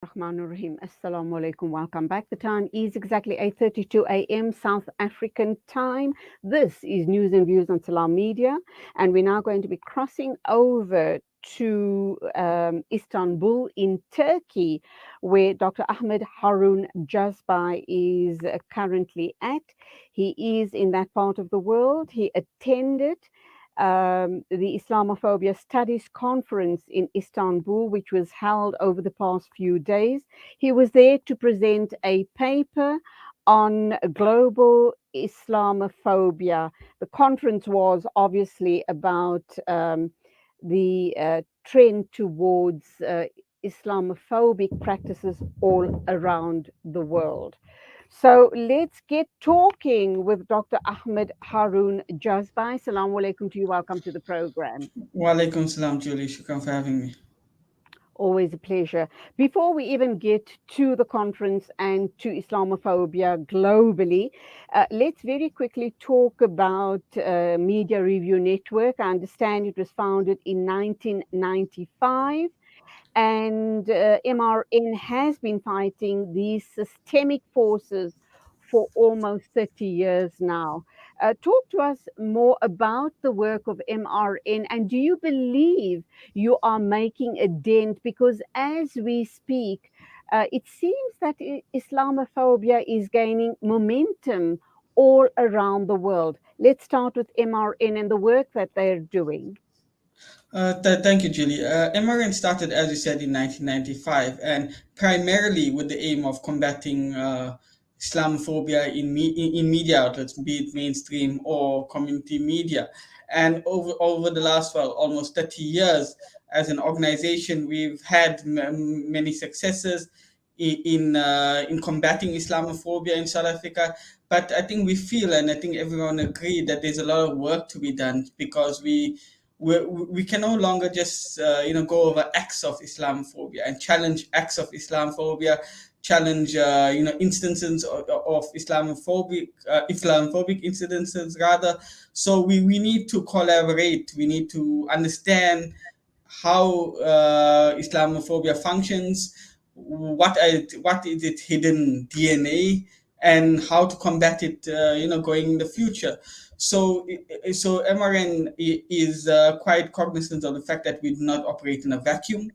Rahim. Assalamu alaikum. Welcome back. The time is exactly 8:32 a.m. South African time. This is News and Views on Salam Media, and we're now going to be crossing over to Istanbul in Turkey, where Dr. Ahmed Haroon Jazbhay is currently at. He is in that part of the world. He attended the Islamophobia Studies Conference in Istanbul, which was held over the past few days. He was there to present a paper on global Islamophobia. The conference was obviously about the trend towards Islamophobic practices all around the world. So let's get talking with Dr. Ahmed Haroon Jazbhay. Assalamu alaikum to you. Welcome to the program. Walaikum salam, Julie. Shukran for having me. Always a pleasure. Before we even get to the conference and to Islamophobia globally, let's very quickly talk about Media Review Network. I understand it was founded in 1995. And MRN has been fighting these systemic forces for almost 30 years now. Talk to us more about the work of MRN, and do you believe you are making a dent? Because as we speak, it seems that Islamophobia is gaining momentum all around the world. Let's start with MRN and the work that they're doing. Thank you, Julie. MRN started, as you said, in 1995, and primarily with the aim of combating Islamophobia in media outlets, be it mainstream or community media. And over the last, well, almost 30 years, as an organization, we've had many successes in combating Islamophobia in South Africa. But I think we feel, and I think everyone agreed, that there's a lot of work to be done because we can no longer just go over acts of Islamophobia and challenge acts of Islamophobia, challenge instances of Islamophobic incidences rather. So we need to collaborate. We need to understand how Islamophobia functions, what is its hidden DNA, and how to combat it, going in the future. So MRN is quite cognizant of the fact that we do not operate in a vacuum,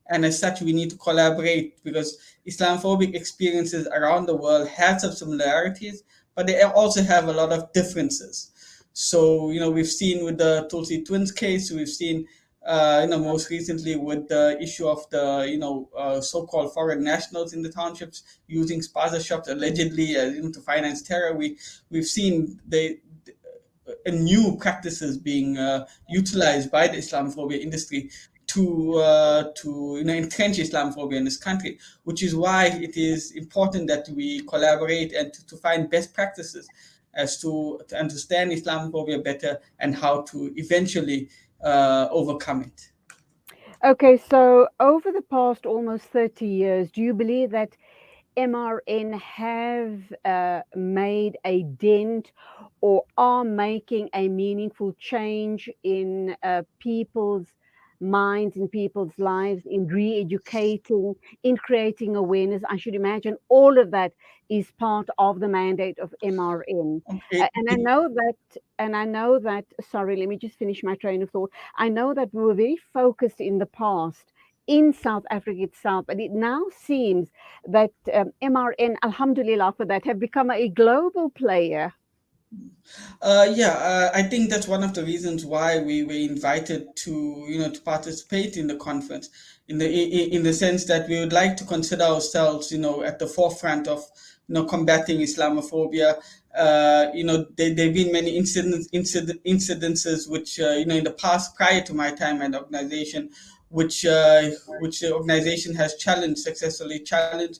and as such, we need to collaborate because Islamophobic experiences around the world have some similarities, but they also have a lot of differences. So we've seen with the Tulsi twins case, we've seen most recently with the issue of the so-called foreign nationals in the townships using spaza shops allegedly to finance terror. We've seen the new practices being utilized by the Islamophobia industry to entrench Islamophobia in this country, which is why it is important that we collaborate and to find best practices as to understand Islamophobia better and how to eventually overcome it. Okay, so over the past almost 30 years, do you believe that MRN have made a dent or are making a meaningful change in people's minds, in people's lives, in re-educating, in creating awareness? I should imagine all of that is part of the mandate of MRN. It, And I it, know that, sorry, let me just finish my train of thought. I know that we were very focused in the past in South Africa itself, but it now seems that MRN, alhamdulillah for that, have become a global player. I think that's one of the reasons why we were invited to participate in the conference, in the sense that we would like to consider ourselves, at the forefront of, combating Islamophobia. There've been many incidences which, in the past, prior to my time at the organization, which the organization has successfully challenged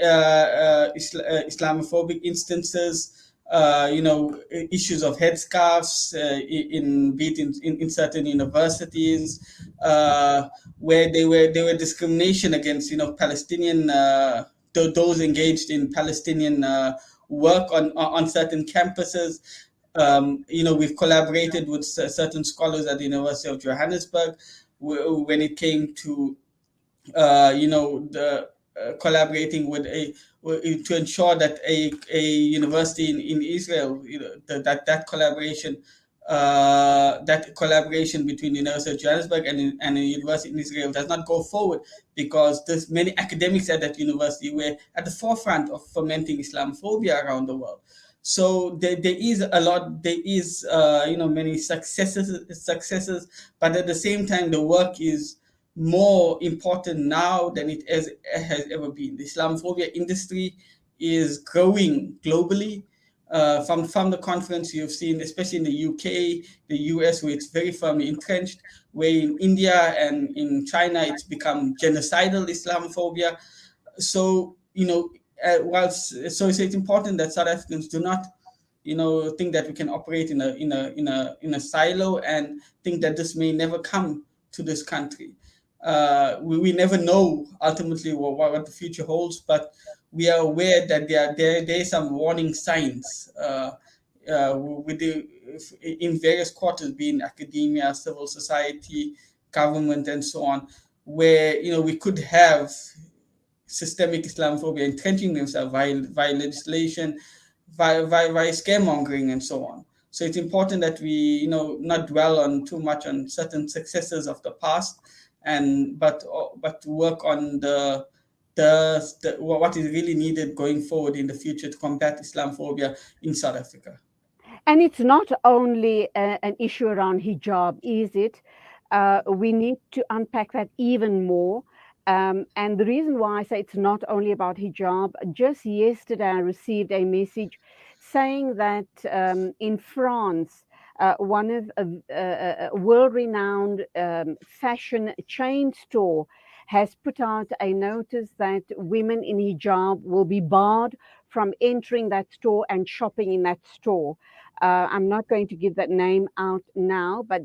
Islamophobic instances. Issues of headscarves in certain universities, where they were discrimination against Palestinian, those engaged in Palestinian work on certain campuses. We've collaborated with certain scholars at the University of Johannesburg when it came to collaborating with to ensure that a university in Israel, that collaboration, between the University of Johannesburg and a university in Israel does not go forward, because there's many academics at that university were at the forefront of fomenting Islamophobia around the world. So there is a lot, there is many successes, but at the same time the work is more important now than it has ever been. The Islamophobia industry is growing globally. From the conference, you've seen, especially in the UK, the US, where it's very firmly entrenched, where in India and in China, it's become genocidal Islamophobia. So, so it's important that South Africans do not, think that we can operate in a silo and think that this may never come to this country. We never know ultimately what the future holds, but we are aware that there are some warning signs with in various quarters, being academia, civil society, government, and so on, where we could have systemic Islamophobia entrenching themselves via legislation, via scaremongering, and so on. So it's important that we not dwell on too much on certain successes of the past, but to work on the what is really needed going forward in the future to combat Islamophobia in South Africa. And it's not only an issue around hijab, is it? We need to unpack that even more. And the reason why I say it's not only about hijab, just yesterday I received a message saying that in France, one of a world-renowned fashion chain store has put out a notice that women in hijab will be barred from entering that store and shopping in that store. I'm not going to give that name out now, but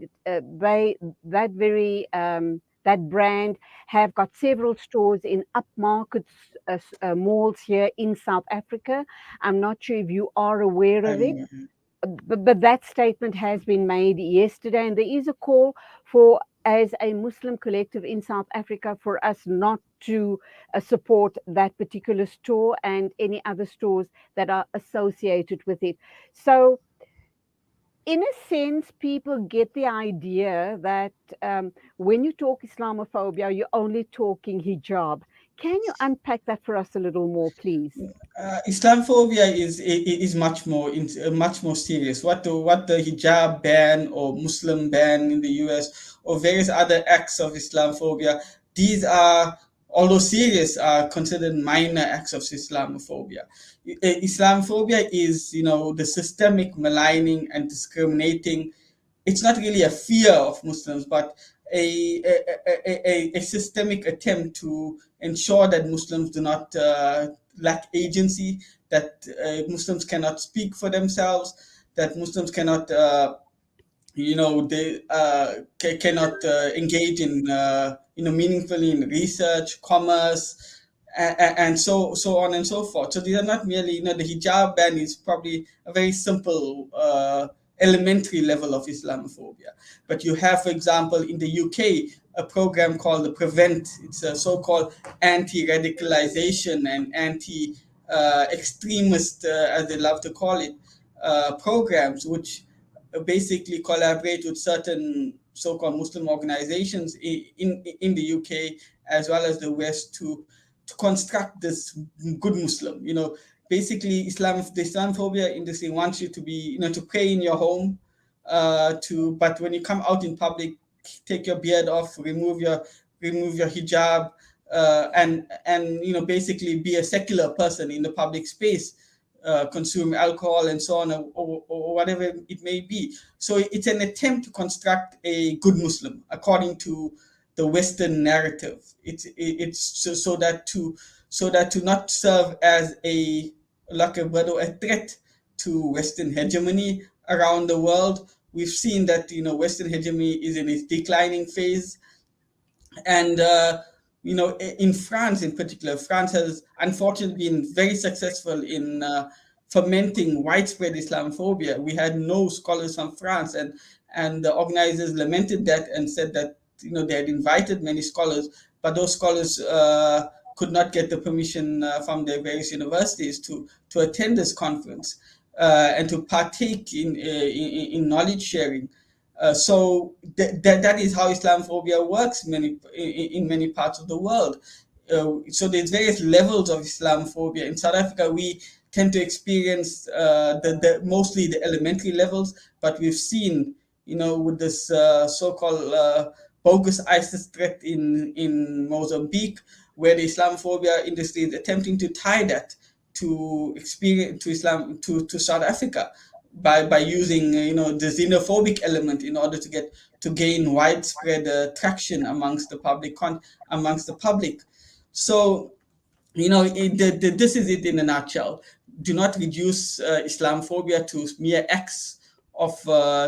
that brand have got several stores in upmarket malls here in South Africa. I'm not sure if you are aware of it, but that statement has been made yesterday, and there is a call for, as a Muslim collective in South Africa, for us not to support that particular store and any other stores that are associated with it. So in a sense, people get the idea that when you talk Islamophobia, you're only talking hijab. Can you unpack that for us a little more, please? Islamophobia is much more serious. What the hijab ban or Muslim ban in the US or various other acts of Islamophobia, these are, although serious, are considered minor acts of Islamophobia. Islamophobia is, the systemic maligning and discriminating. It's not really a fear of Muslims, but a systemic attempt to ensure that Muslims do not lack agency, that Muslims cannot speak for themselves, that Muslims cannot, they cannot engage in, meaningfully in research, commerce, and so on and so forth. So these are not merely, the hijab ban is probably a very simple, elementary level of Islamophobia. But you have, for example, in the UK, a program called the Prevent. It's a so-called anti-radicalization and anti-extremist, as they love to call it, programs, which basically collaborate with certain so-called Muslim organizations in the UK as well as the West to construct this good Muslim. Basically, the Islamophobia industry wants you to be, to pray in your home, but when you come out in public, take your beard off, remove your hijab, and basically be a secular person in the public space, consume alcohol and so on, or whatever it may be. So it's an attempt to construct a good Muslim according to the Western narrative. It's so that to not serve as a threat to Western hegemony around the world. We've seen that Western hegemony is in its declining phase, and in France in particular, France has unfortunately been very successful in fomenting widespread Islamophobia. We had no scholars from France, and the organizers lamented that and said that they had invited many scholars, but those scholars could not get the permission from their various universities to attend this conference and to partake in knowledge sharing. So that is how Islamophobia works in many parts of the world. So there's various levels of Islamophobia. In South Africa, we tend to experience mostly the elementary levels, but we've seen, with this so-called bogus ISIS threat in Mozambique, where the Islamophobia industry is attempting to tie that to Islam to South Africa by using the xenophobic element in order to gain widespread traction amongst the public. So this is it in a nutshell. Do not reduce Islamophobia to mere acts of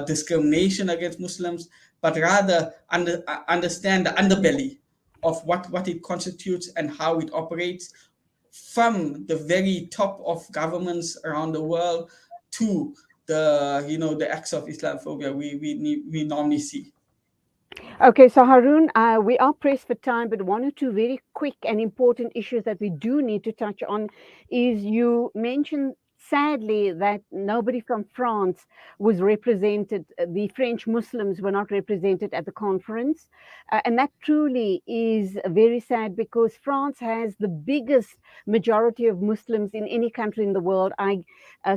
discrimination against Muslims, but rather understand the underbelly of what it constitutes and how it operates, from the very top of governments around the world to the acts of Islamophobia we normally see. Okay, so Haroon, we are pressed for time, but one or two very quick and important issues that we do need to touch on is, you mentioned sadly that nobody from France was represented. The French Muslims were not represented at the conference. And that truly is very sad, because France has the biggest majority of Muslims in any country in the world. I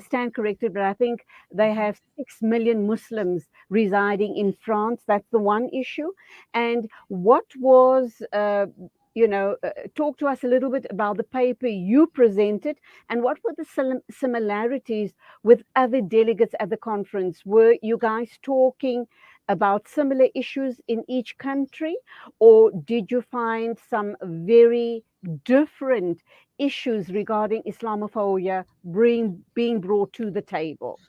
stand corrected, but I think they have 6 million Muslims residing in France. That's the one issue. And what was talk to us a little bit about the paper you presented, and what were the similarities with other delegates at the conference? Were you guys talking about similar issues in each country, or did you find some very different issues regarding Islamophobia being brought to the table?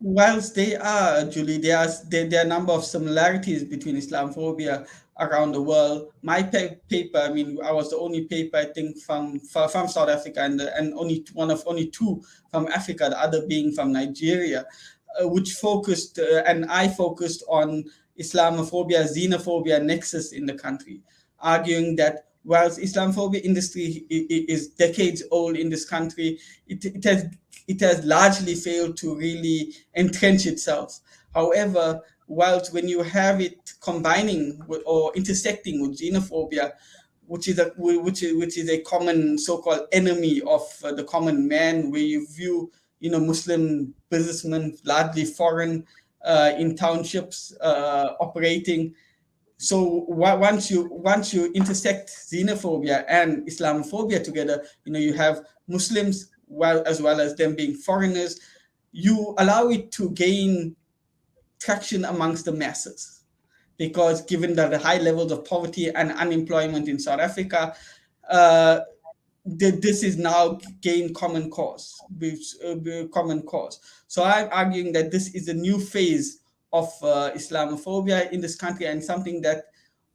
Whilst they are, Julie, there are a number of similarities between Islamophobia around the world. My paper, I mean, I was the only paper, I think, from South Africa, and only one of only two from Africa, the other being from Nigeria, which focused, and I focused on Islamophobia, xenophobia nexus in the country, arguing that whilst Islamophobia industry is decades old in this country, it has largely failed to really entrench itself. However, whilst when you have it combining or intersecting with xenophobia, which is a common so-called enemy of the common man, where you view Muslim businessmen, largely foreign, in townships, operating. So once you intersect xenophobia and Islamophobia together, you have Muslims, as well as them being foreigners. You allow it to gain traction amongst the masses, because given that the high levels of poverty and unemployment in South Africa, this is now gained common cause. So I'm arguing that this is a new phase of Islamophobia in this country, and something that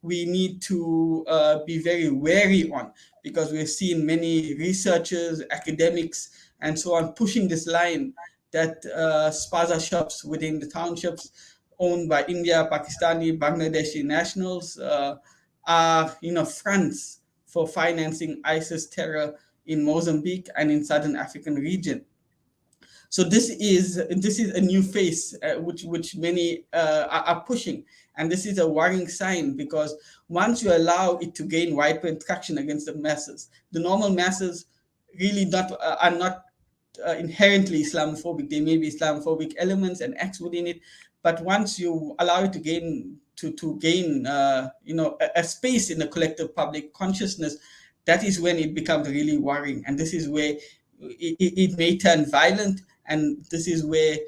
we need to be very wary on, because we've seen many researchers, academics, and so on pushing this line that spaza shops within the townships owned by India, Pakistani, Bangladeshi nationals are fronts for financing ISIS terror in Mozambique and in Southern African region. So this is a new phase which many are pushing, and this is a worrying sign, because once you allow it to gain widespread traction against the masses, the normal masses really are not inherently Islamophobic. There may be Islamophobic elements and acts within it, but once you allow it to gain a space in the collective public consciousness, that is when it becomes really worrying, and this is where it may turn violent. And this is where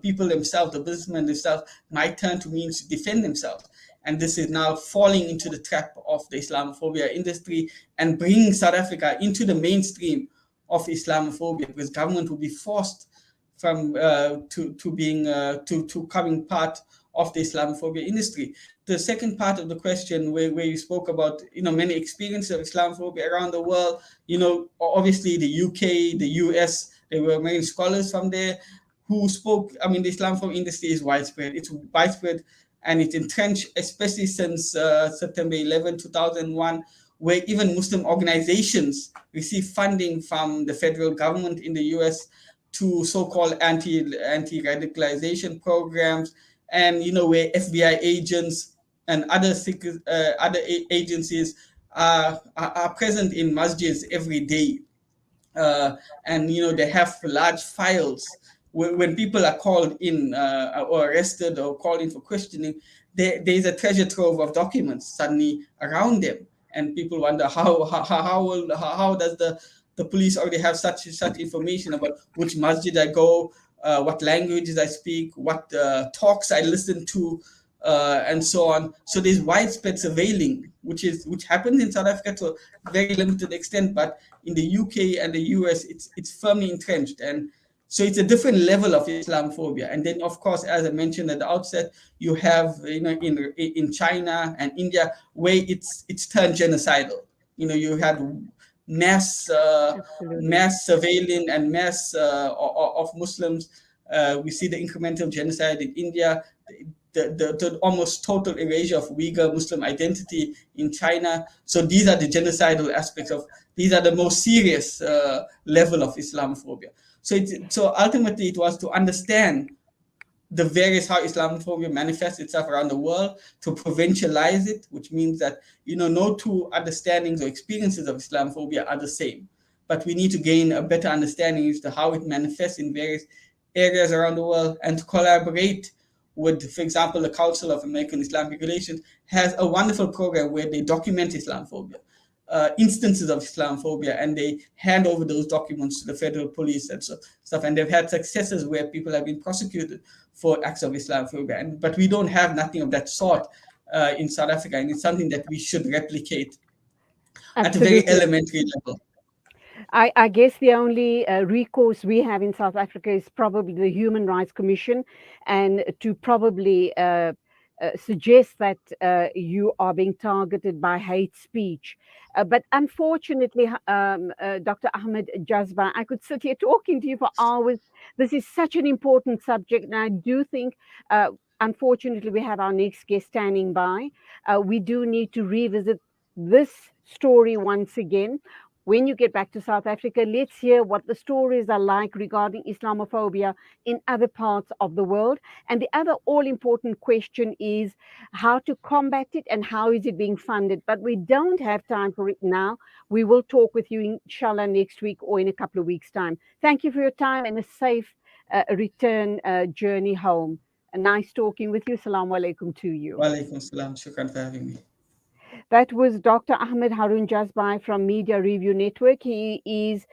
people themselves, the businessmen themselves, might turn to means to defend themselves. And this is now falling into the trap of the Islamophobia industry and bringing South Africa into the mainstream of Islamophobia, because government will be forced from to coming part of the Islamophobia industry. The second part of the question, where you spoke about many experiences of Islamophobia around the world, obviously the UK, the US. There were many scholars from there who spoke. I mean, the Islamophobia industry is widespread. It's widespread and it's entrenched, especially since September 11, 2001, where even Muslim organizations receive funding from the federal government in the US to so-called anti-radicalization programs, and where FBI agents and other agencies are present in masjids every day, and they have large files. When people are called in or arrested or called in for questioning, there's a treasure trove of documents suddenly around them, and people wonder how does the police already have such information about which masjid I go, what languages I speak, what talks I listen to, and so on. So there's widespread surveilling, which happens in South Africa to a very limited extent, but in the UK and the US, it's firmly entrenched, and so it's a different level of Islamophobia. And then, of course, as I mentioned at the outset, you have in China and India where it's turned genocidal. You had mass Absolutely. mass surveilling and mass of Muslims. We see the incremental genocide in India, the almost total erasure of Uyghur Muslim identity in China. So these are the genocidal aspects of, these are the most serious level of Islamophobia. So ultimately it was to understand the various how Islamophobia manifests itself around the world, to provincialize it, which means that no two understandings or experiences of Islamophobia are the same, but we need to gain a better understanding as to how it manifests in various areas around the world, and to collaborate with, for example, the Council of American Islamic Relations has a wonderful program where they document Islamophobia, instances of Islamophobia, and they hand over those documents to the federal police and stuff. And they've had successes where people have been prosecuted for acts of Islamophobia. But we don't have nothing of that sort in South Africa, and it's something that we should replicate at a very Absolutely. elementary level. I guess the only recourse we have in South Africa is probably the Human Rights Commission, and to probably suggest that you are being targeted by hate speech. But unfortunately, Dr. Ahmed Jazbhay, I could sit here talking to you for hours. This is such an important subject, and I do think, unfortunately, we have our next guest standing by. We do need to revisit this story once again. When you get back to South Africa, let's hear what the stories are like regarding Islamophobia in other parts of the world. And the other all important question is how to combat it and how is it being funded. But we don't have time for it now. We will talk with you, inshallah, next week or in a couple of weeks' time. Thank you for your time and a safe return journey home. Nice talking with you. Assalamu alaikum to you. Wa alaikum salam. Shukran for having me. That was Dr. Ahmed Haroon Jazbhay from Media Review Network. He is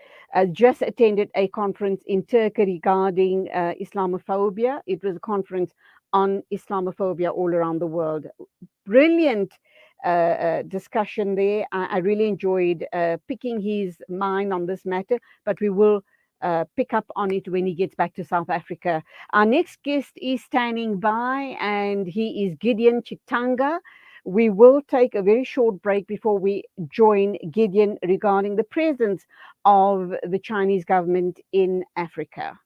just attended a conference in Turkey regarding Islamophobia. It was a conference on Islamophobia all around the world. Brilliant discussion there. I really enjoyed picking his mind on this matter, but we will pick up on it when he gets back to South Africa. Our next guest is standing by, and he is Gideon Chitanga. We will take a very short break before we join Gideon regarding the presence of the Chinese government in Africa.